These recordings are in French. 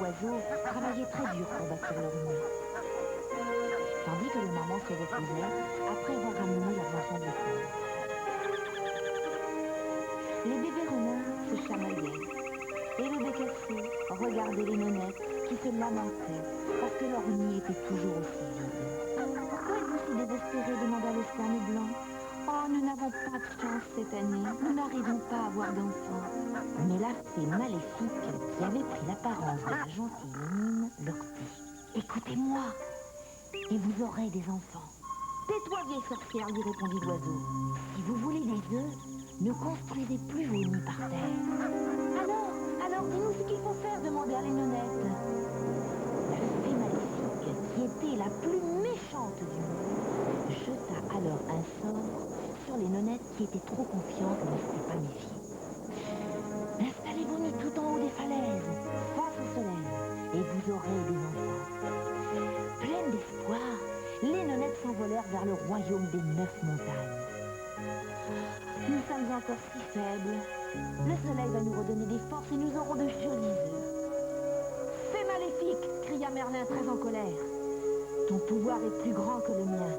oiseaux travaillaient très dur pour bâtir leur nid. Tandis que les mamans se reposaient après avoir ramené leurs enfants de l'école. Les bébés renards se chamaillaient. Et le bec cassé regardait les nonnettes qui se lamentaient parce que leur nid était toujours aussi vide. Pourquoi êtes-vous si désespérés demanda le sperme blanc. Oh, nous n'avons pas de chance cette année, nous n'arrivons pas à avoir d'enfants. Mais la fée maléfique, qui avait pris l'apparence de la gentille mine, leur dit « Écoutez-moi, et vous aurez des enfants. »« Tais-toi, vieille sorcière, lui répondit l'oiseau. Si vous voulez des œufs, ne construisez plus vos nids par terre. » Alors, dis-nous ce qu'il faut faire, demandèrent les nonnettes. La fée maléfique, qui était la plus méchante du monde, jeta alors un sort sur les nonnettes qui étaient trop confiantes et ne s'étaient pas méfiées. Installez vos nids tout en haut des falaises, face au soleil, et vous aurez des enfants. Pleines d'espoir, les nonnettes s'envolèrent vers le royaume des 9 montagnes. Nous sommes encore si faibles. Le soleil va nous redonner des forces et nous aurons de jolis œufs. « Fée maléfique !» cria Merlin très en colère. « Ton pouvoir est plus grand que le mien.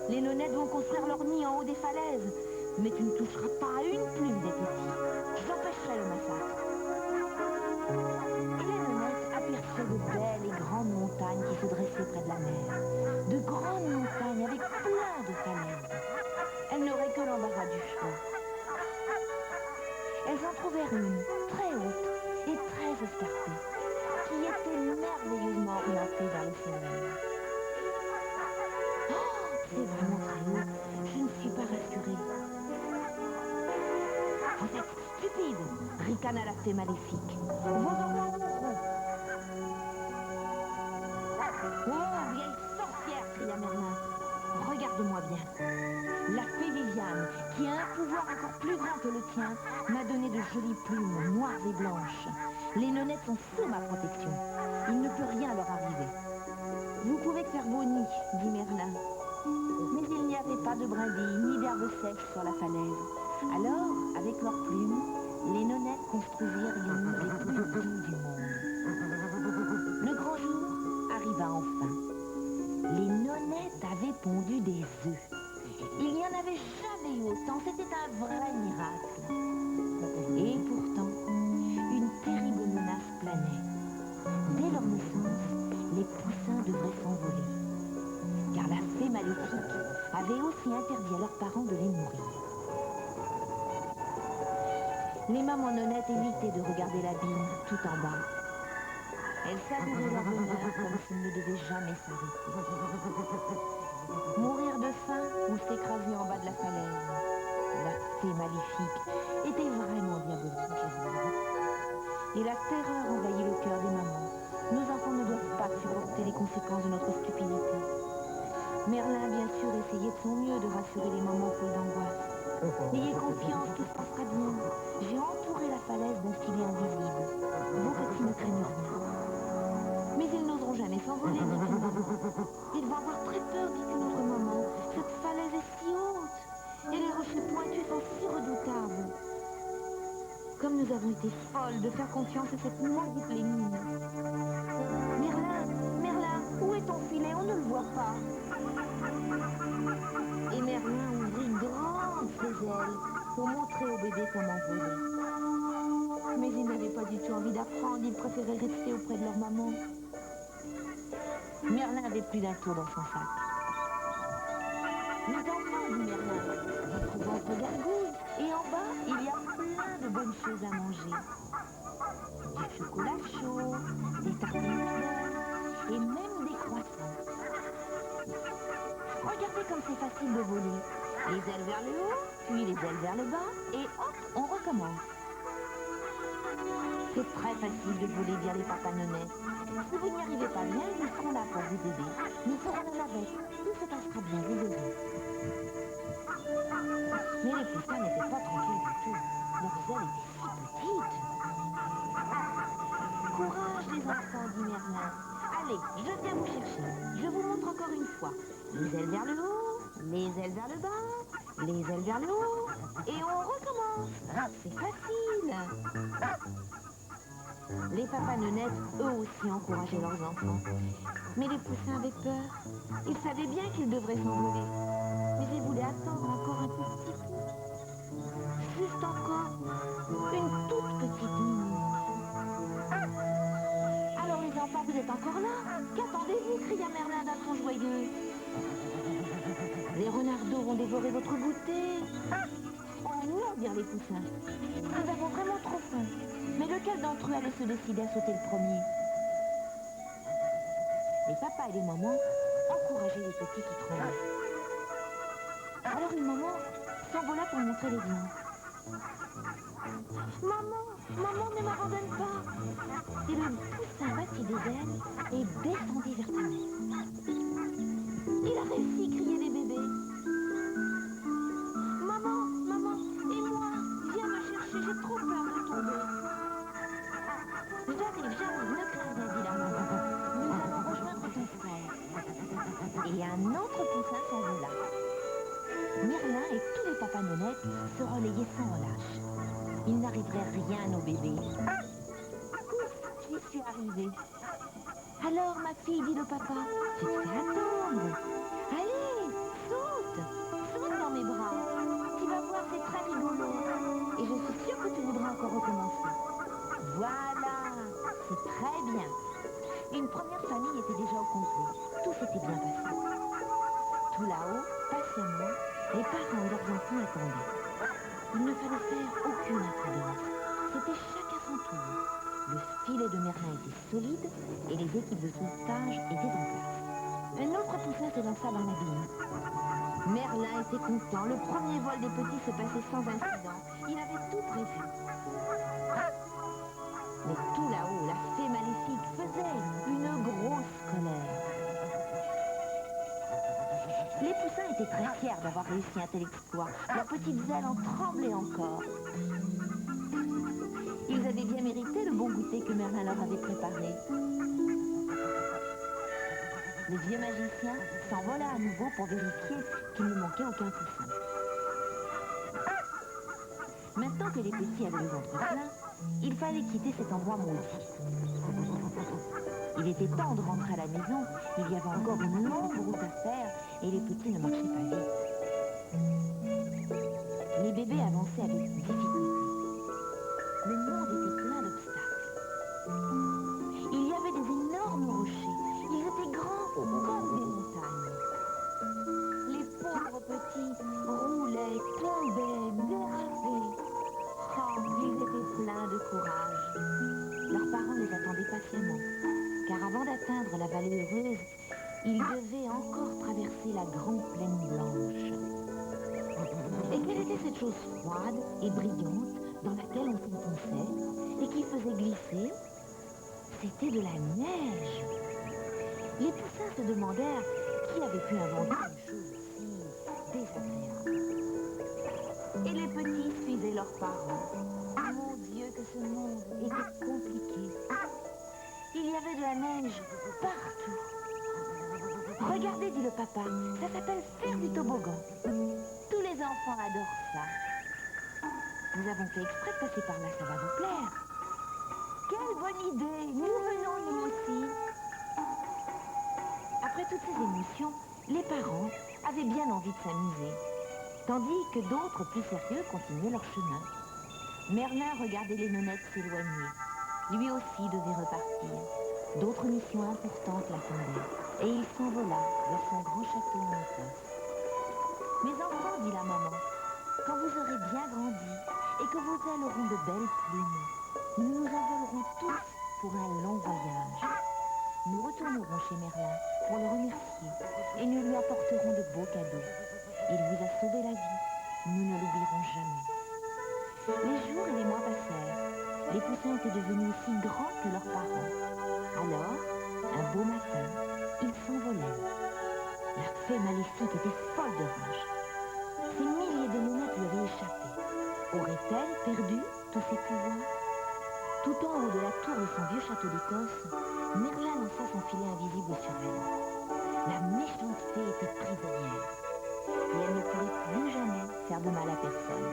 Les nonnettes vont construire leur nid en haut des falaises, mais tu ne toucheras pas à une plume des petits. J'empêcherai le massacre. » Et les nonnettes aperçurent de belles et grandes montagnes qui se dressaient près de la mer. De grandes montagnes avec plein de falaises. Elles n'auraient que l'embarras du choix. Elles en trouvèrent une, très haute et très escarpée, qui était merveilleusement orientée vers le soleil. « Oh, c'est vraiment très haut, je ne suis pas rassurée. »« Vous êtes stupide !» ricana la fée maléfique. « Vos enfants mourront. »« Oh, vieille sorcière !» cria Merlin. « Regarde-moi bien. La fée Viviane, qui a un pouvoir encore plus grand que le tien, m'a donné de jolies plumes noires et blanches. Les nonnettes sont sous ma protection. Il ne peut rien leur arriver. »« Vous pouvez faire vos nids, dit Merlin. » Mais il n'y avait pas de brindilles ni d'herbes sèches sur la falaise. Alors, avec leurs plumes, les nonnettes construisirent les nids les plus doux du monde. Le grand jour arriva enfin. Les nonnettes avaient pondu des œufs. Il n'y en avait jamais eu autant, c'était un vrai miracle. Et pourtant, une terrible menace planait. Dès leur naissance, les poussins devraient s'envoler. Car la fée maléfique avait aussi interdit à leurs parents de les nourrir. Les mamans nonnettes évitaient de regarder l'abîme tout en bas. Elles savouraient leur bonheur comme s'ils ne devaient jamais s'arrêter. Mourir de faim ou s'écraser en bas de la falaise. La fée maléfique était vraiment diabolique. Et la terreur envahit le cœur des mamans. Nos enfants ne doivent pas supporter les conséquences de notre stupidité. Merlin, bien sûr, essayait de son mieux de rassurer les mamans folles d'angoisse. Ayez confiance, tout se passera bien. J'ai entouré la falaise d'un filet invisible. Vos petits ne craignent rien. Mais ils n'oseront jamais s'envoler, dit une maman. Ils vont avoir très peur, dit une autre maman. Cette falaise est si haute et les rochers pointus sont si redoutables. Comme nous avons été folles de faire confiance à cette maudite lémine. Merlin, où est ton filet? On ne le voit pas. Et Merlin ouvrit grand ses ailes pour montrer au bébé comment voler. Mais ils n'avaient pas du tout envie d'apprendre, ils préféraient rester auprès de leur maman. Merlin avait plus d'un tour dans son sac. Les enfants, dit Merlin, votre ventre gargouille, et en bas, il y a plein de bonnes choses à manger. Du chocolat chaud, des tartines et même des croissants. Regardez comme c'est facile de voler. Les ailes vers le haut, puis les ailes vers le bas, et hop, on recommence. C'est très facile de voler, dirent les papas nonnettes. Si vous n'y arrivez pas bien, nous serons là pour vous aider. Nous ferons la navette. Tout se passera bien, vous verrez. Mais les poussins n'étaient pas tranquilles du tout. Leurs ailes étaient si petites. Courage, les enfants, dit Merlin. Allez, je viens vous chercher. Je vous montre encore une fois. Les ailes vers le haut, les ailes vers le bas, les ailes vers le haut, et on recommence. C'est facile. Les papas neunettes, eux aussi, encourageaient leurs enfants. Mais les poussins avaient peur. Ils savaient bien qu'ils devraient s'envoler. Mais ils voulaient attendre encore un tout petit peu. Juste encore une toute petite minute. Alors les enfants, vous êtes encore là? Qu'attendez-vous? Cria Merlin d'un ton joyeux. Les renardeaux vont dévorer votre goûter. Oh non, dirent les poussins. Nous avons vraiment trop faim. Mais lequel d'entre eux allait se décider à sauter le premier? Les papas et les mamans encourageaient les petits qui tremblaient. Alors une maman s'envola pour montrer l'exemple. Maman, maman, ne m'abandonne pas. Et le poussin battit des ailes et descendit vers sa mère. Il a réussi, criaient les bébés. Maman, maman, et moi, viens me chercher, j'ai trop peur de tomber. J'arrive, ne crains rien, dit la maman. Nous allons rejoindre ton frère. Et un autre poussin s'envola. Merlin et tous les papas neunettes se relayaient sans relâche. Il n'arriverait rien au bébé. Ouf, j'y suis arrivée. Alors, ma fille, dit le papa, tu te fais attendre. Allez, saute dans mes bras. Tu vas voir, c'est très rigolo. Et je suis sûre que tu voudras encore recommencer. Voilà, c'est très bien. Une première famille était déjà au complet. Tout s'était bien passé. Tout là-haut, patiemment, les parents et leurs enfants attendaient. Il ne fallait faire aucune imprudence. C'était chacun son tour. Le filet de Merlin était solide et les équipes de sauvetage étaient en place. Un autre poussin se lança dans l'abîme. Merlin était content. Le premier vol des petits se passait sans incident. Il avait tout prévu. Mais tout là-haut, la fée maléfique faisait une grosse colère. Les poussins étaient très fiers d'avoir réussi un tel exploit. Leurs petites ailes en tremblaient encore. Ils avaient bien mérité le bon goûter que Merlin leur avait préparé. Le vieux magicien s'envola à nouveau pour vérifier qu'il ne manquait aucun poussin. Maintenant que les petits avaient le ventre plein, il fallait quitter cet endroit maudit. Il était temps de rentrer à la maison. Il y avait encore une longue route à faire et les petits ne marchaient pas vite. Les bébés avançaient avec difficulté. Le monde était plein d'obstacles. Il y avait des énormes rochers. Ils étaient grands comme des montagnes. Les pauvres petits roulaient, tombaient, dérapaient. Oh, ils étaient pleins de courage. Leurs parents les attendaient patiemment, car avant d'atteindre la vallée heureuse, ils devaient encore traverser la grande plaine blanche. Et quelle était cette chose froide et brillante dans laquelle on s'enfonçait et qui faisait glisser? C'était de la neige. Les poussins se demandèrent qui avait pu inventer une chose si désagréable. Et les petits suivaient leurs parents. Mon Dieu, que ce monde était compliqué. Il y avait de la neige partout. Regardez, dit le papa, ça s'appelle faire du toboggan. Tous les enfants adorent ça. Nous avons fait exprès de passer par là, ça va vous plaire. Quelle bonne idée! Nous venons, nous aussi. Après toutes ces émotions, les parents avaient bien envie de s'amuser, tandis que d'autres, plus sérieux, continuaient leur chemin. Merlin regardait les nonnettes s'éloigner. Lui aussi devait repartir. D'autres missions importantes l'attendaient, et il s'envola vers son grand château en Écosse. Mes enfants, dit la maman, quand vous aurez bien grandi et que vos ailes auront de belles plumes, nous nous envolerons tous pour un long voyage. Nous retournerons chez Merlin pour le remercier et nous lui apporterons de beaux cadeaux. Il vous a sauvé la vie, nous ne l'oublierons jamais. Les jours et les mois passèrent. Les poussins étaient devenus aussi grands que leurs parents. Alors, un beau matin, ils s'envolèrent. La fée maléfique était folle de rage. Ces milliers de nonnettes lui avaient échappé. Aurait-elle perdu tous ses pouvoirs? Tout en haut de la tour de son vieux château d'Écosse, Merlin lança son filet invisible sur elle. La méchante fée était prisonnière. Et elle ne pourrait plus jamais faire de mal à personne.